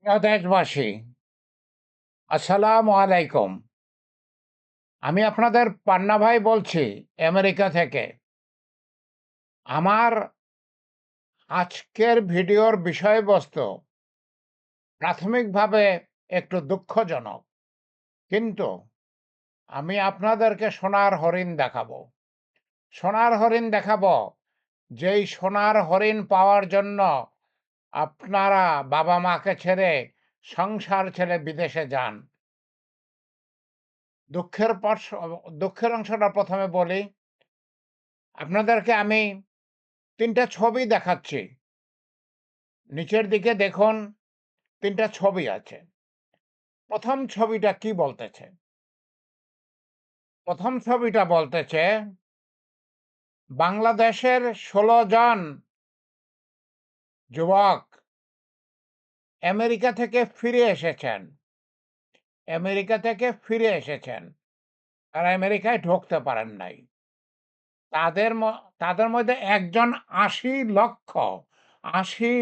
প্রিয় দেশবাসী, আসসালামু আলাইকুম। আমি আপনাদের পান্না ভাই বলছি আমেরিকা থেকে। আমার আজকের ভিডিওর বিষয়বস্তু প্রাথমিকভাবে একটু দুঃখজনক, কিন্তু আমি আপনাদেরকে সোনার হরিণ দেখাবো। সোনার হরিণ দেখাবো, যেই সোনার হরিণ পাওয়ার জন্য আপনারা বাবা মাকে ছেড়ে, সংসার ছেড়ে বিদেশে যান। দুঃখের পর দুঃখের অংশটা প্রথমে বলি। আপনাদেরকে আমি ৩টা ছবি দেখাচ্ছি। নিচের দিকে দেখুন, ৩টা ছবি আছে। ১ম ছবিটা কি বলতেছে? ১ম ছবিটা বলতেছে বাংলাদেশের ১৬ জন যুবক আমেরিকা থেকে ফিরে এসেছেন। আমেরিকা থেকে ফিরে এসেছেন। তারা আমেরিকায় ঢুকতে পারেন নাই। তাদের তাদের মধ্যে একজন ৮০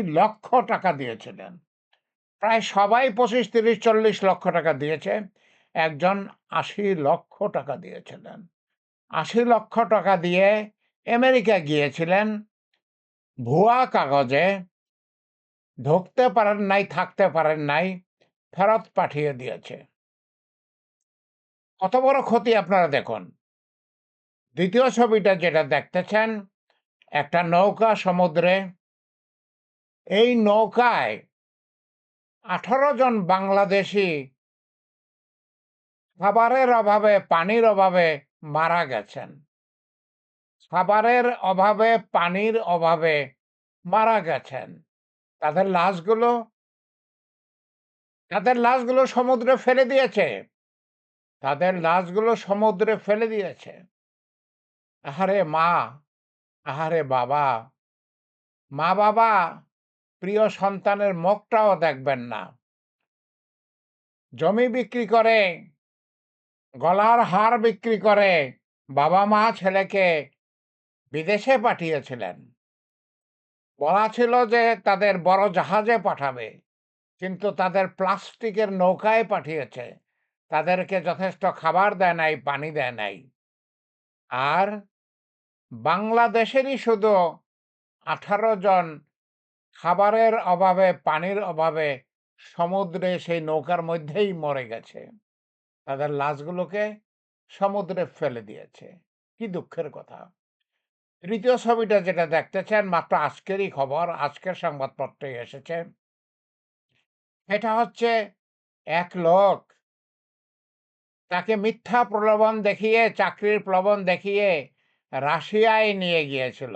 লক্ষ টাকা দিয়েছিলেন। প্রায় সবাই ২৫, ৩০, ৪০ লক্ষ টাকা দিয়েছে। একজন ৮০ লক্ষ টাকা দিয়েছিলেন। ৮০ লক্ষ টাকা দিয়ে আমেরিকা গিয়েছিলেন। ভুয়া কাগজে ঢুকতে পারেন নাই, থাকতে পারেন নাই, ফেরত পাঠিয়ে দিয়েছে। কত বড় ক্ষতি আপনারা দেখুন। দ্বিতীয় ছবিটা যেটা দেখতেছেন, একটা নৌকা সমুদ্রে। এই নৌকায় ১৮ জন বাংলাদেশি খাবারের অভাবে, পানির অভাবে মারা গেছেন। খাবারের অভাবে, পানির অভাবে মারা গেছেন। তাদের লাশগুলো তাদের লাশগুলো সমুদ্রে ফেলে দিয়েছে। তাদের লাশগুলো সমুদ্রে ফেলে দিয়েছে। আহারে মা! আহারে বাবা! মা-বাবা প্রিয় সন্তানের মুখটাও দেখবেন না। জমি বিক্রি করে, গলার হার বিক্রি করে বাবা-মা ছেলেকে বিদেশে পাঠিয়েছিলেন। বলা ছিল যে তাদের বড় জাহাজে পাঠাবে। কিন্তু তাদের প্লাস্টিকের নৌকায় পাঠিয়েছে। তাদেরকে যথেষ্ট খাবার দেয় নাই, পানি দেয় নাই। আর বাংলাদেশেরই শুধু ১৮ জন খাবারের অভাবে, পানির অভাবে সমুদ্রে সেই নৌকার মধ্যেই মরে গেছে। তাদের লাশগুলোকে সমুদ্রে ফেলে দিয়েছে। কি দুঃখের কথা। তৃতীয় ছবিটা যেটা দেখতেছেন, মাত্র আজকেরই খবর, আজকের সংবাদপত্রে এসেছে। এটা হচ্ছে এক লোক, তাকে মিথ্যা প্রলোভন দেখিয়ে, চাকরির প্রলোভন দেখিয়ে রাশিয়ায় নিয়ে গিয়েছিল।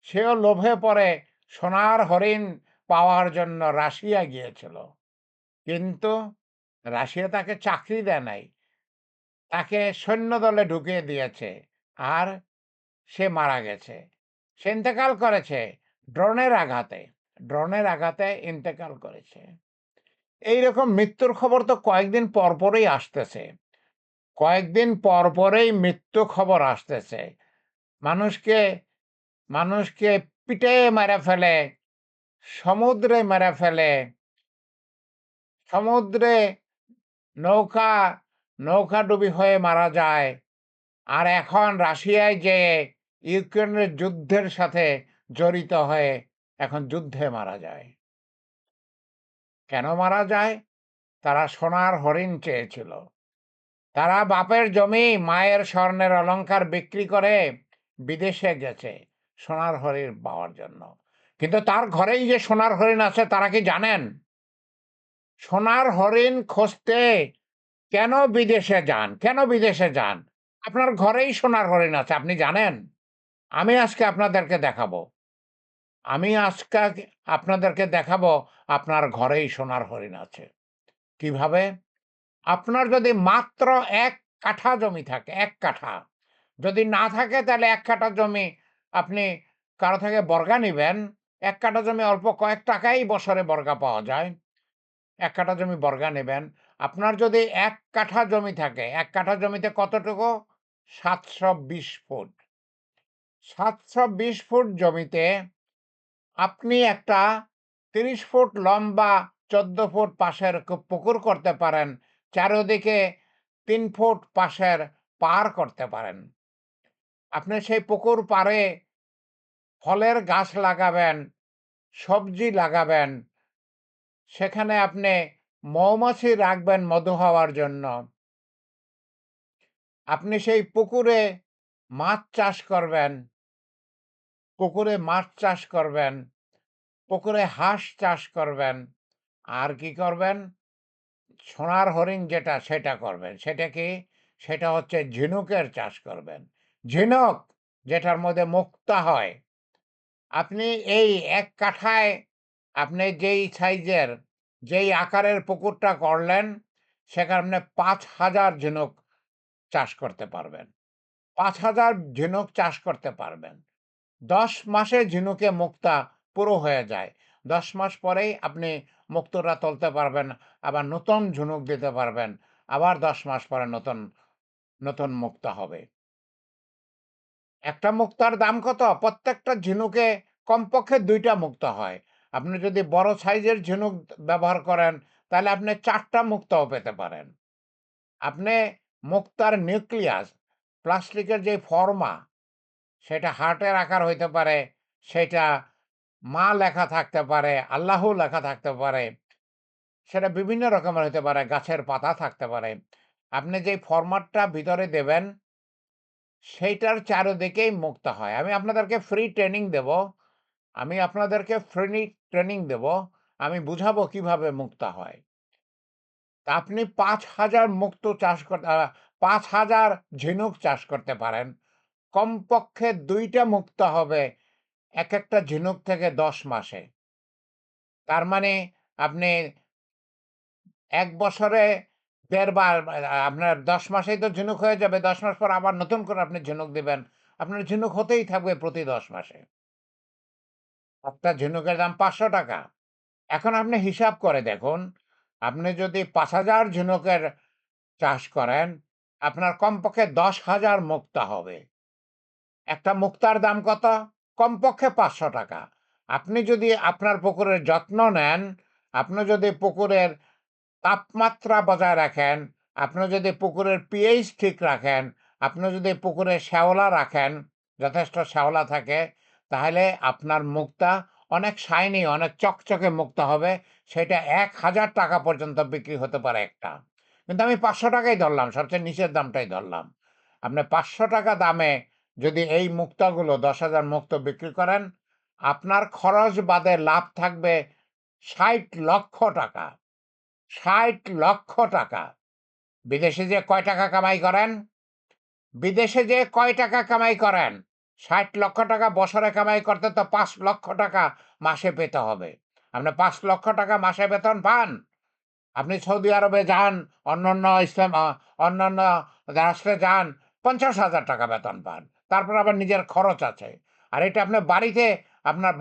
সেও লোভে পড়ে সোনার হরিণ পাওয়ার জন্য রাশিয়া গিয়েছিল। কিন্তু রাশিয়া তাকে চাকরি দেয় নাই। তাকে সৈন্যদলে ঢুকিয়ে দিয়েছে। আর সে মারা গেছে। সে ইন্তেকাল করেছে ড্রোনের আঘাতে। ড্রোনের আঘাতে ইন্তেকাল করেছে। এইরকম মৃত্যুর খবর তো কয়েকদিন পরপরই আসতেছে। কয়েকদিন পরপরেই মৃত্যু খবর আসতেছে। মানুষকে মানুষকে পিটিয়ে মেরে ফেলে, সমুদ্রে মেরে ফেলে, সমুদ্রে নৌকা নৌকাডুবি হয়ে মারা যায়। আর এখন রাশিয়ায় যেয়ে ইউক্রেনের যুদ্ধের সাথে জড়িত হয়ে এখন যুদ্ধে মারা যায়। কেন মারা যায়? তারা সোনার হরিণ চেয়েছিল। তারা বাপের জমি, মায়ের স্বর্ণের অলংকার বিক্রি করে বিদেশে গেছে সোনার হরিণ পাওয়ার জন্য। কিন্তু তার ঘরেই যে সোনার হরিণ আছে তারা কি জানেন? সোনার হরিণ খুঁজতে কেন বিদেশে যান? কেন বিদেশে যান? আপনার ঘরেই সোনার হরিণ আছে, আপনি জানেন? আমি আজকে আপনাদেরকে দেখাবো। আমি আজকে আপনাদেরকে দেখাবো আপনার ঘরেই সোনার হরিণ আছে। কিভাবে? আপনার যদি মাত্র ১ কাঠা জমি থাকে, ১ কাঠা। যদি না থাকে তাহলে ১ কাঠা জমি আপনি কারো থেকে বর্গা নিবেন। ১ কাঠা জমি অল্প কয়েক টাকায় বছরে বর্গা পাওয়া যায়। ১ কাঠা জমি বর্গা নেবেন। আপনার যদি ১ কাঠা জমি থাকে, ১ কাঠা জমিতে কতটুকু? ৭২০ ফুট। ৭২০ ফুট জমিতে আপনি একটা ৩০ ফুট লম্বা 14 ফুট পাশের পুকুর করতে পারেন, চারিদিকে 3 ফুট পাশের পাড় করতে পারেন। আপনি সেই পুকুর পাড়ে ফলের গাছ লাগাবেন, সবজি লাগাবেন। সেখানে আপনি মৌমাছি রাখবেন মধু হওয়ার জন্য। আপনি সেই পুকুরে মাছ চাষ করবেন, পুকুরে মাছ চাষ করবেন, পুকুরে হাঁস চাষ করবেন। আর কি করবেন? সোনার হরিণ যেটা সেটা করবেন। সেটা কি? সেটা হচ্ছে ঝিনুকের চাষ করবেন। ঝিনুক যেটার মধ্যে মুক্তা হয়। আপনি এই ১ কাঠায় আপনি যেই সাইজের, যেই আকারের পুকুরটা করলেন, সেখানে ৫,০০০ ঝিনুক চাষ করতে পারবেন। ৫,০০০ ঝিনুক চাষ করতে পারবেন। ১০ মাসে ঝিনুকে মুক্তা পুরো হয়ে যায়। ১০ মাস পরেই আপনি মুক্তটা তুলতে পারবেন। আবার নতুন ঝিনুক দিতে পারবেন। আবার ১০ মাস পরে নতুন, নতুন মুক্তা হবে। একটা মুক্তার দাম কত? প্রত্যেকটা ঝিনুকে কমপক্ষে ২ টা মুক্তা হয়। আপনি যদি বড় সাইজের ঝিনুক ব্যবহার করেন, তাহলে আপনি ৪ টা মুক্তাও পেতে পারেন। আপনি মুক্তার নিউক্লিয়াস, প্লাস্টিকের যে ফর্মা, সেটা হার্টের আকার হইতে পারে, সেটা মা লেখা থাকতে পারে, আল্লাহু লেখা থাকতে পারে, সেটা বিভিন্ন রকমের হইতে পারে, গাছের পাতা থাকতে পারে। আপনি যেই ফরম্যাটটা ভিতরে দেবেন, সেইটার চারদিকেই মুক্তা হয়। আমি আপনাদেরকে ফ্রি ট্রেনিং দেব। আমি আপনাদেরকে ফ্রি ট্রেনিং দেব। আমি বুঝাবো কিভাবে মুক্তা হয়। তা আপনি ৫,০০০ মুক্ত চাষ করতে ৫,০০০ ঝিনুক চাষ করতে পারেন। কমপক্ষে ২ টা মুক্তা হবে একেকটা ঝিনুক থেকে ১০ মাসে। তার মানে আপনি ১ বছরে ১.৫ বার আপনার ১০ মাসেই তো ঝিনুক হয়ে যাবে। ১০ মাস পর আবার নতুন করে আপনি ঝিনুক দিবেন। আপনার ঝিনুক হতেই থাকবে প্রতি ১০ মাসে। একটা ঝিনুকের দাম ৳৫০০। এখন আপনি হিসাব করে দেখুন, আপনি যদি ৫,০০০ ঝিনুকের চাষ করেন, আপনার কমপক্ষে ১০,০০০ মুক্তা হবে। একটা মুক্তার দাম কত? কমপক্ষে ৳৫০০। আপনি যদি আপনার পুকুরের যত্ন নেন, আপনি যদি পুকুরের তাপমাত্রা বজায় রাখেন, আপনি যদি পুকুরের পিএইচ ঠিক রাখেন, আপনি যদি পুকুরে শ্যাওলা রাখেন, যথেষ্ট শ্যাওলা থাকে, তাহলে আপনার মুক্তা অনেক শাইনি, অনেক চকচকে মুক্তা হবে। সেটা ৳১,০০০ পর্যন্ত বিক্রি হতে পারে একটা। কিন্তু আমি ৳৫০০ ধরলাম, সবচেয়ে নিচের দামটাই ধরলাম। আপনি ৳৫০০ দামে যদি এই মুক্তাগুলো ১০,০০০ মুক্ত বিক্রি করেন, আপনার খরচ বাদে লাভ থাকবে ৳৬০,০০,০০০। ৳৬০,০০,০০০। বিদেশে যেয়ে কয় টাকা কামাই করেন? বিদেশে যেয়ে কয় টাকা কামাই করেন? ৳৬০,০০,০০০ বছরে কামাই করতে তো ৳৫,০০,০০০ মাসে পেতে হবে। আপনি ৳৫,০০,০০০ মাসে বেতন পান? আপনি সৌদি আরবে যান, অন্যান্য অন্যান্য রাষ্ট্রে যান, ৳৫০,০০০ বেতন পান। তারপর আবার নিজের খরচ আছে। আর এটা আপনি বাড়িতে আপনার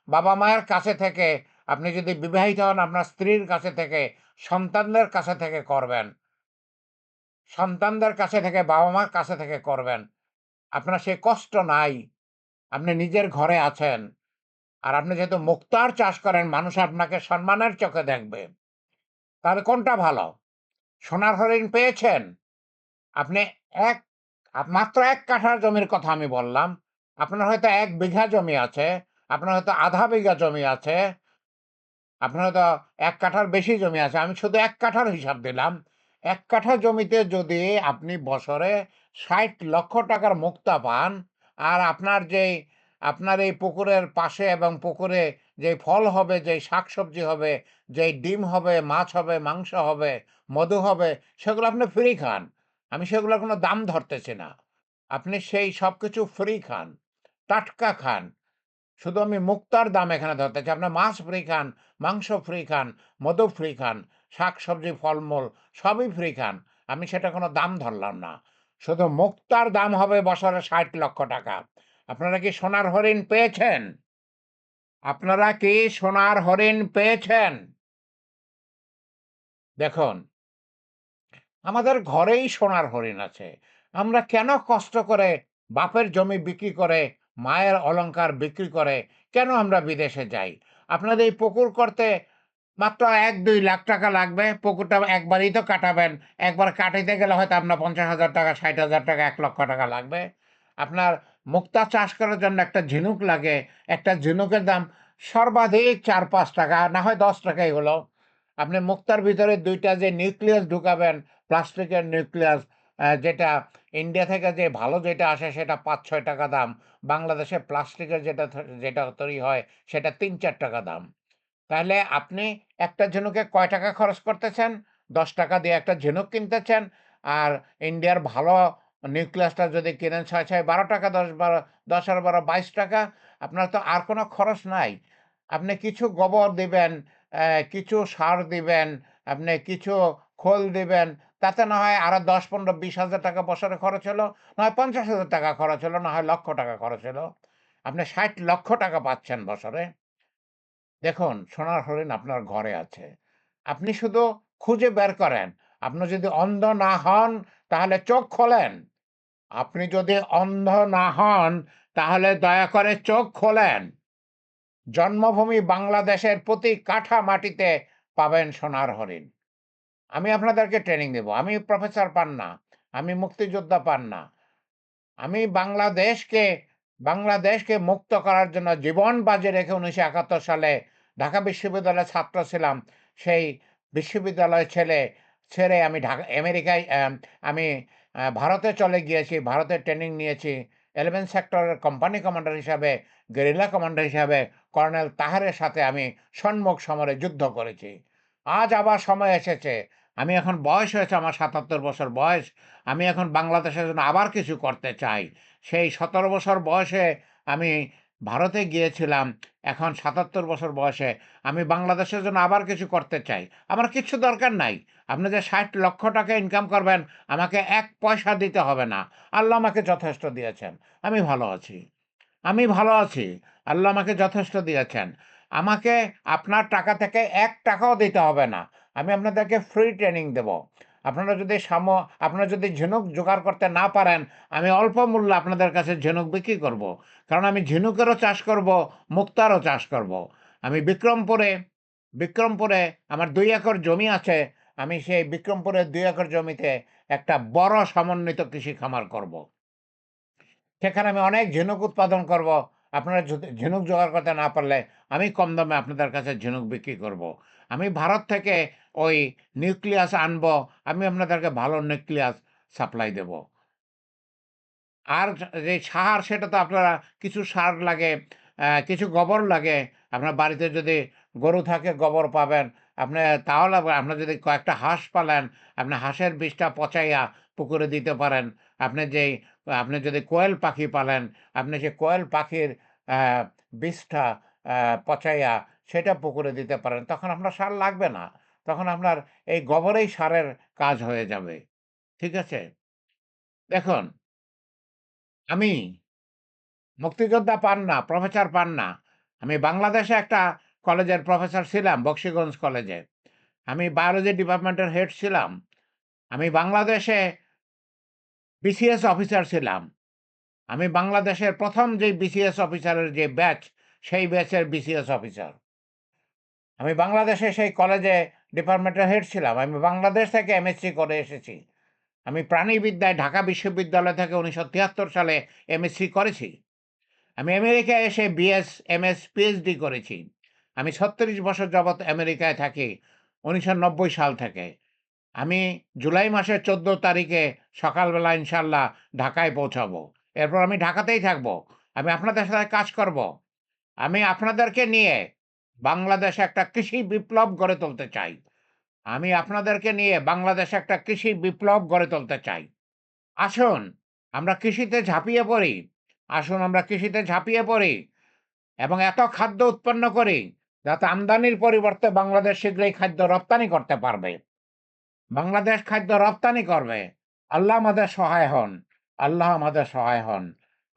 বাবা-মায়ের কাছে থেকে, আপনি যদি বিবাহিত হন আপনার স্ত্রীর কাছে থেকে, সন্তানদের কাছে থেকে করবেন। সন্তানদের কাছে থেকে, বাবা-মার কাছে থেকে করবেন। আপনার সে কষ্ট নাই। আপনি নিজের ঘরে আছেন। আর আপনি যেহেতু মুক্তার চাষ করেন, মানুষ আপনাকে সম্মানের চোখে দেখবে। তাহলে কোনটা ভালো? সোনার হরিণ পেয়েছেন? আপনি এক মাত্র ১ কাঠা জমির কথা আমি বললাম। আপনার হয়তো ১ বিঘা জমি আছে, আপনার হয়তো আধা বিঘা জমি আছে, আপনার হয়তো ১ কাঠার বেশি জমি আছে। আমি শুধু ১ কাঠার হিসাব দিলাম। ১ কাঠা জমিতে যদি আপনি বছরে ৳৬০,০০,০০০ মুক্তা পান, আর আপনার এই পুকুরের পাশে এবং পুকুরে যেই ফল হবে, যেই শাকসবজি হবে, যেই ডিম হবে, মাছ হবে, মাংস হবে, মধু হবে, সেগুলো আপনি ফ্রি খান। আমি সেগুলোর কোনো দাম ধরতেছি না। আপনি সেই সবকিছু ফ্রি খান, টাটকা খান। শুধু আমি মুক্তার দাম এখানে ধরতেছি। আপনার মাছ ফ্রি খান, মাংস ফ্রি খান, মধু ফ্রি খান, শাকসবজি, ফলমূল সবই ফ্রি খান। আমি সেটা কোনো দাম ধরলাম না। শুধু মুক্তার দাম হবে বছরে ৳৬০,০০,০০০। আপনারা কি সোনার হরিণ পেয়েছেন? আপনারা কি সোনার হরিণ পেয়েছেন? দেখুন, আমাদের ঘরেই সোনার হরিণ আছে। আমরা কেন কষ্ট করে বাপের জমি বিক্রি করে, মায়ের অলংকার বিক্রি করে, কেন আমরা বিদেশে যাই? আপনাদের এই পুকুর করতে মাত্র ১-২ লাখ টাকা লাগবে। পুকুরটা একবারই তো কাটাবেন। একবার কাটাইতে গেলে হয়তো আপনার ৫০,০০০ টাকা, ৬০,০০০ টাকা, ৳১,০০,০০০ টাকা লাগবে। আপনার মুক্তা চাষ করার জন্য একটা ঝিনুক লাগে। একটা ঝিনুকের দাম সর্বাধিক ৳৪-৫ টাকা, না হয় ৳১০ টাকাই হলো। আপনি মুক্তার ভিতরে ২ টা যে নিউক্লিয়াস ঢুকাবেন, প্লাস্টিকের নিউক্লিয়াস, যেটা ইন্ডিয়া থেকে যে ভালো যেটা আসে সেটা ৳৫-৬ টাকা দাম। বাংলাদেশে প্লাস্টিকের যেটা তৈরি হয় সেটা ৳৩-৪ টাকা দাম। তাহলে আপনি একটা ঝিনুকে কয় টাকা খরচ করতেছেন? ৳১০ টাকা দিয়ে একটা ঝিনুক কিনতেছেন। আর ইন্ডিয়ার ভালো নিউক্লিয়াসটা যদি কিনেন ৬-৬ ৳১২ টাকা, ১০ আর ১২ ৳২২ টাকা। আপনার তো আর কোনো খরচ নাই। আপনি কিছু গোবর দিবেন, কিছু সার দিবেন, আপনি কিছু খোল দিবেন। তাতে না হয় আরো ১০, ১৫, ২০,০০০ টাকা বছরে খরচ হলো, না হয় ৫০,০০০ টাকা খরচ হলো, না হয় ৳১,০০,০০০ টাকা খরচ হলো। আপনি ৳৬০,০০,০০০ টাকা পাচ্ছেন বছরে। দেখুন, সোনার হরিণ আপনার ঘরে আছে। আপনি শুধু খুঁজে বের করেন। আপনি যদি অন্ধ না হন, তাহলে চোখ খোলেন। আপনি যদি অন্ধ না হন, তাহলে দয়া করে চোখ খোলেন। জন্মভূমি বাংলাদেশের প্রতি কাঠা মাটিতে পাবেন সোনার হরিণ। আমি আপনাদেরকে ট্রেনিং দেব। আমি প্রফেসর পান্না। আমি মুক্তিযোদ্ধা পান্না। আমি বাংলাদেশকে মুক্ত করার জন্য জীবন বাজি রেখে ১৯৭১ সালে ঢাকা বিশ্ববিদ্যালয়ের ছাত্র ছিলাম। সেই বিশ্ববিদ্যালয় ছেড়ে আমি আমেরিকায়, আমি ভারতে চলে গিয়েছি। ভারতে ট্রেনিং নিয়েছি। 11 সেক্টরের কোম্পানি কমান্ডার হিসাবে, গেরিলা কমান্ডার হিসাবে কর্নেল তাহেরের সাথে আমি সম্মুখ সমরে যুদ্ধ করেছি। আজ আবার সময় এসেছে। আমি এখন বয়স হয়েছে আমার ৭৭ বছর বয়স। আমি এখন বাংলাদেশের জন্য আবার কিছু করতে চাই। সেই ১৭ বছর বয়সে আমি ভারতে গিয়েছিলাম। এখন ৭৭ বছর বয়সে আমি বাংলাদেশের জন্য আবার কিছু করতে চাই। আমার কিচ্ছু দরকার নাই। আপনি যে ৳৬০,০০,০০০ টাকা ইনকাম করবেন, আমাকে ১ পয়সা দিতে হবে না। আল্লাহ আমাকে যথেষ্ট দিয়েছেন। আমি ভালো আছি। আমি ভালো আছি। আল্লাহ আমাকে যথেষ্ট দিয়েছেন। আমাকে আপনার টাকা থেকে ৳১ টাকাও দিতে হবে না। আমি আপনাদেরকে ফ্রি ট্রেনিং দেব। আপনারা যদি আপনারা যদি ঝিনুক জোগাড় করতে না পারেন, আমি অল্প মূল্যে আপনাদের কাছে ঝিনুক বিক্রি করব। কারণ আমি ঝিনুকেরও চাষ করব, মুক্তারও চাষ করব। আমি বিক্রমপুরে আমার ২ একর জমি আছে। আমি সেই বিক্রমপুরের ২ একর জমিতে একটা বড় সমন্বিত কৃষি খামার করব। সেখানে আমি অনেক ঝিনুক উৎপাদন করব। আপনারা যদি ঝিনুক জোগাড় করতে না পারলে আমি কম দামে আপনাদের কাছে ঝিনুক বিক্রি করব। আমি ভারত থেকে ওই নিউক্লিয়াস আনবো। আমি আপনাদেরকে ভালো নিউক্লিয়াস সাপ্লাই দেব। আর যে সার, সেটা তো আপনারা কিছু সার লাগে, কিছু গোবর লাগে। আপনার বাড়িতে যদি গরু থাকে গোবর পাবেন। আপনি তাহলে আপনার যদি কয়েকটা হাঁস পালেন, আপনি হাঁসের বিষটা পচাইয়া পুকুরে দিতে পারেন। আপনি যেই আপনি যদি কোয়েল পাখি পালেন, আপনি সেই কোয়েল পাখির আ বিষটা আ পচাইয়া সেটা পুকুরে দিতে পারেন। তখন আপনার সার লাগবে না। তখন আপনার এই গোবরেই সারের কাজ হয়ে যাবে। ঠিক আছে? দেখুন, আমি মুক্তিযোদ্ধা পান্না, প্রফেসর পান্না। আমি বাংলাদেশে একটা কলেজের প্রফেসর ছিলাম, বকশীগঞ্জ কলেজে। আমি বায়োলজি ডিপার্টমেন্টের হেড ছিলাম। আমি বাংলাদেশে বিসিএস অফিসার ছিলাম। আমি বাংলাদেশের ১ম যে বিসিএস অফিসারের যে ব্যাচ, সেই ব্যাচের বিসিএস অফিসার। আমি বাংলাদেশে সেই কলেজে ডিপার্টমেন্টের হেড ছিলাম। আমি বাংলাদেশ থেকে এমএসসি করে এসেছি। আমি প্রাণীবিদ্যায় ঢাকা বিশ্ববিদ্যালয় থেকে ১৯৭৩ সালে এমএসসি করেছি। আমি আমেরিকায় এসে বিএস, এমএস, পিএইচডি করেছি। আমি ৩৬ বছর যাবৎ আমেরিকায় থাকি, ১৯৯০ সাল থেকে। আমি জুলাই মাসের ১৪ তারিখে সকালবেলা ইনশাআল্লাহ ঢাকায় পৌঁছাবো। এরপর আমি ঢাকাতেই থাকবো। আমি আপনাদের সাথে কাজ করব। আমি আপনাদেরকে নিয়ে বাংলাদেশে একটা কৃষি বিপ্লব গড়ে তুলতে চাই। আমি আপনাদেরকে নিয়ে বাংলাদেশে একটা কৃষি বিপ্লব গড়ে তুলতে চাই। আসুন, আমরা কৃষিতে ঝাঁপিয়ে পড়ি। আসুন আমরা কৃষিতে ঝাঁপিয়ে পড়ি এবং এত খাদ্য উৎপন্ন করি, যাতে আমদানির পরিবর্তে বাংলাদেশ শীঘ্রই খাদ্য রপ্তানি করতে পারবে। বাংলাদেশ খাদ্য রপ্তানি করবে। আল্লাহ আমাদের সহায় হন। আল্লাহ আমাদের সহায় হন।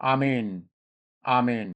আমিন, আমিন।